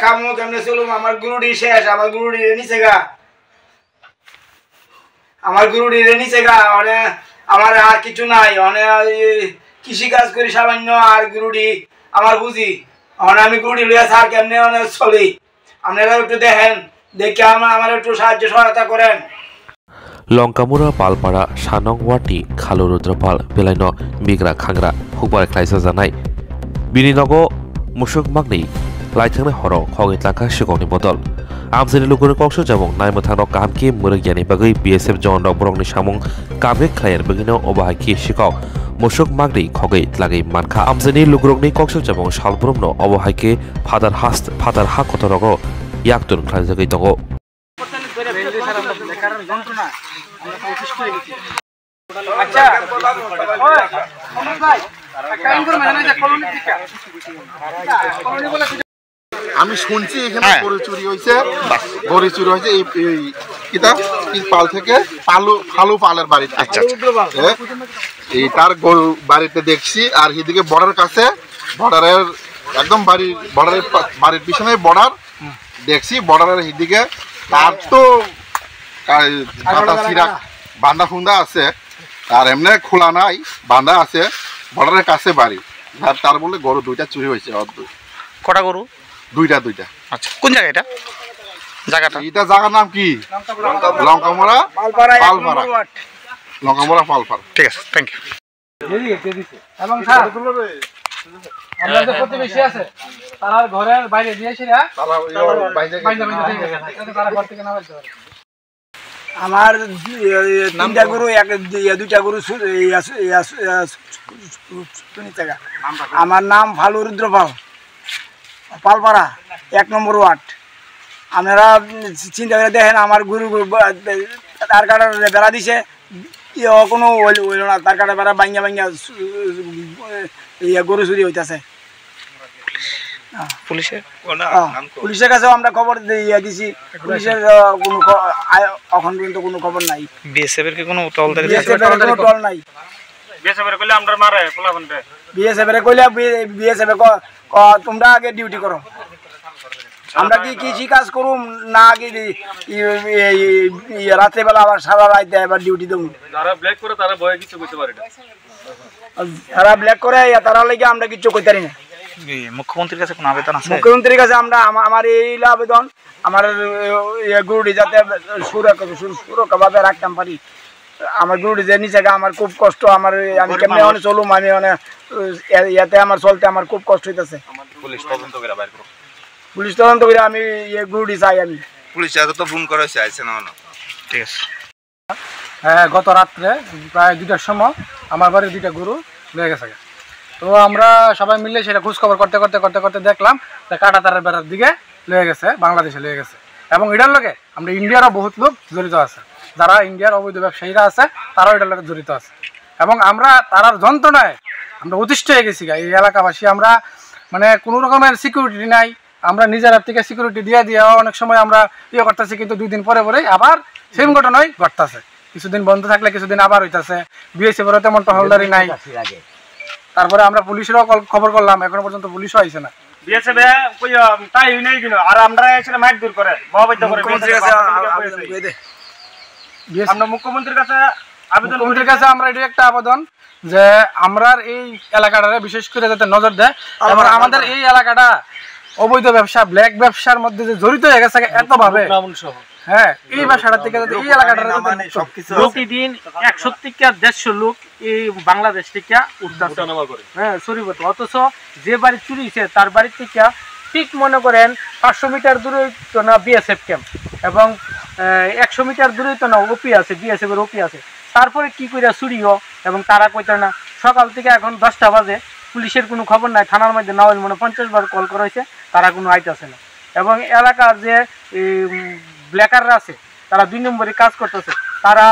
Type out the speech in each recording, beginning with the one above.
খামু কেমনে চলুম আমার গুরুডি শেষ আমার গুরুডি নিচে গা আমার গুরুডি নিচে গা মানে আমার আর কিছু নাই মানে কৃষি কাজ করি সামান্য আর গুরুডি আমার বুঝি মানে আমি গুরুডি লইয়া স্যার কেমনে মানে চলি আপনারা একটু দেখেন দেখে আমার একটু সাহায্য সহায়তা করেন লঙ্কামুরা পালপাড়া সানংওয়াটি খালু রুদ্রপাল বেলাইন মিগ্रा खांग्रा हुकबार खायसा जानाय बिनिनग मुसुक मागनि लाइथांनाय हर खगैतलाखा सिगांनि बदल आमजेनि लुगुर कक्स जाबं नायमथांनो कामकि मुरगियानि बागै बीएसएफ जवान बरंनि सामुं कामे खायर बगिनो अबाहायखि सिगाव मुसुक मागनि खगैतलागै मानखा आमजेनि लुगुरनि कक्स जाबं सालब्रमनो अबाहायखि फादार हा कतरग याक्तुन खायजागै दङ আমি শুনছি এখানে গরু চুরি হয়েছে এই পাল থেকে ফালু পালের বাড়িতে এই তার গরু বাড়িতে দেখছি আর এদিকে বর্ডারের একদম বাড়ির পিছনে বর্ডার দেখছি বর্ডারের এদিকে তার তো বান্ধা ফুন্দা আছে আর এমনি খোলা নাই বান্ধা আছে বর্ডারের কাছে বাড়ি তার বলে গরু দুইটা চুরি হয়েছে কটা গরু দুইটা আচ্ছা কোন জায়গা জায়গাটা জায়গার নাম কি লঙ্কামোড়া পালপাড়া ঠিক আছে থ্যাংক ইউ এবং স্যার আমরা যে প্রতিবেশী আছে তারা ঘরের বাইরে দিয়েছি না তারা ঘর থেকে না বলতে পারে আমার তিনটা গরু দুইটা গরু আমার নাম ফালু রুদ্রপাল পালপাড়া 1 নম্বর ওয়ার্ড আপনারা চিন্তা করে দেখেন আমার গরু তার কাটা বেড়া দিছে কোনো হইল না তার কাটা বেড়া ভাঙ্গা গরু চুরি হইতেছে পুলিশের কাছেও আমরা খবর দিয়েছি পুলিশের কোনো এখন পর্যন্ত কোনো খবর নাই বিএসএফ এর কি কোনো টল নাই বিএসএফ এর কইলে আমরা মারে পোলাবনতে বিএসএফ এর কইলে বিএসএফ তোমরা আগে ডিউটি করো আমরা কি কৃষি কাজ করুম না আগে রাত্রে বেলা আবার সারা রাত আবার ডিউটি দেবো যারা ব্ল্যাক করে তারা ভয়ে কিছু করতে পারে না তারা ব্ল্যাক করে তারা লাগে আমরা কিছু করতে পারি না মুখ্যমন্ত্রীর কাছে কোনো আবেদন আছে মুখ্যমন্ত্রীর কাছে আমরা আমার এই আবেদন আমার গরুটি যাতে সুরক্ষাভাবে রাখতাম পারি আমার গরুটি যে নিচে আমার খুব কষ্ট আমি কেমনে অনেক চলুম আমি অনেক ইয়াতে আমার চলতে আমার খুব কষ্ট হইতেছে পুলিশ তদন্ত করে আমি গরুটি চাই আমি পুলিশ তো ফোন করে চাইছে না ঠিক আছে হ্যাঁ গত রাত্রে প্রায় 2টার সময় আমার বাড়ির 2টা গরু লেগে গেছে তো আমরা সবাই মিলে সেটা খোঁজখবর করতে দেখলাম যে কাঁটাতারের বেড়ার দিকে লেগে গেছে বাংলাদেশে লেগে গেছে এবং এটার লগে আমরা ইন্ডিয়ারও বহুত লোক জড়িত আছে যারা ইন্ডিয়ার অবৈধ ব্যবসায়ীরা আছে তারাও এটার লগে জড়িত আছে এবং আমরা তারার যন্ত্রণায় আমরা অতিষ্ঠ হয়ে গেছি এই এলাকাবাসী আমরা মানে কোনো রকমের সিকিউরিটি নাই আমরা নিজের হাত থেকে সিকিউরিটি দিয়ে অনেক সময় আমরা করতেছি কিন্তু 2 দিন পরে আবার সেম ঘটনাই ঘটতেছে কিছুদিন বন্ধ থাকলে কিছুদিন আবার হইতাছে বিএসএফেরও তেমন টহলদারি নাই তারপরে আমরা পুলিশেরও খবর করলাম এখনো পর্যন্ত পুলিশও আইছে না বিএসএফ কই তাই নাই দিন আর আমরা এসে মাইক দূর করে মহাবৈদ্য করে আমরা মুখ্যমন্ত্রীর কাছে আমরা এটা একটা আবেদন যে আমরা এই এলাকাটারে বিশেষ করে যাতে নজর দেয় এবং আমাদের এই এলাকাটা অবৈধ ব্যবসা ব্ল্যাক ব্যবসার মধ্যে যে জড়িত হয়ে গেছে এত ভাবে হ্যাঁ এই ভাষাটা থেকে যাতে এই এলাকাটা প্রতিদিন 100 থেকে 150 লোক এই বাংলাদেশ থেকে উঠতেছে হ্যাঁ শরীবত অথচ যে বাড়ি চুরি হয়েছে তার বাড়ি থেকে ঠিক মনে করেন 500 মিটার দূরে তো না বিএসএফ ক্যাম্প এবং 100 মিটার দূরে তো না ওপি আছে বিএসএফ এর ওপি আছে তারপরে কি কইরা চুরিও এবং তারা কইতে না সকাল থেকে এখন 10টা বাজে পুলিশের কোনো খবর নাই থানার মধ্যে না হইলে 50 বার কল করা হয়েছে তারা কোনো আইতাছে না এবং এলাকার যে ব্ল্যাকাররা আছে তারা 2 নম্বরে কাজ করতেছে তারা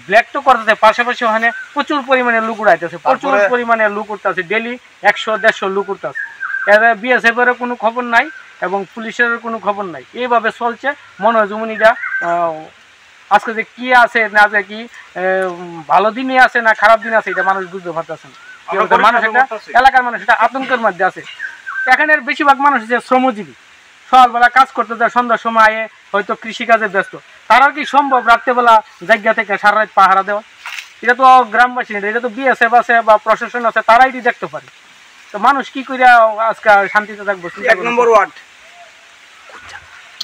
ব্ল্যাক তো করতেছে পাশাপাশি ওখানে প্রচুর পরিমাণে লুক উড়াইতেছে প্রচুর পরিমাণে লুক উঠতেছে ডেলি 100-150 লুক উঠতেছে এর বিএসএফের কোনো খবর নাই এবং পুলিশের কোনো খবর নাই এইভাবে চলছে মনে হয় জমুনিরা আজকে যে কি আছে না যে কি ভালো দিনে আছে না খারাপ দিন আছে এটা মানুষ বুঝতে পারতেছে না মানুষ একটা এলাকার মানুষ এটা আতঙ্কের মধ্যে আছে এখানের বেশিরভাগ মানুষ যে শ্রমজীবী সকালবেলা কাজ করতে যায়, সন্ধ্যার সময় হয়তো কৃষিকাজে ব্যস্ত, তারা কি সম্ভব রাত্রেবেলা জায়গা থেকে সারা রাত পাহারা দেওয়া? এটা তো গ্রামবাসী, এটা তো বিএসএফ আছে বা প্রশাসন আছে, তারাই দেখতে পারে। তো মানুষ কি করে আজকে শান্তিতে থাকবো? 1 নম্বর ওয়ার্ড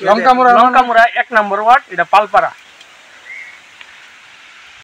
লঙ্কামুড়া 1 নম্বর ওয়ার্ড, এটা পালপাড়া।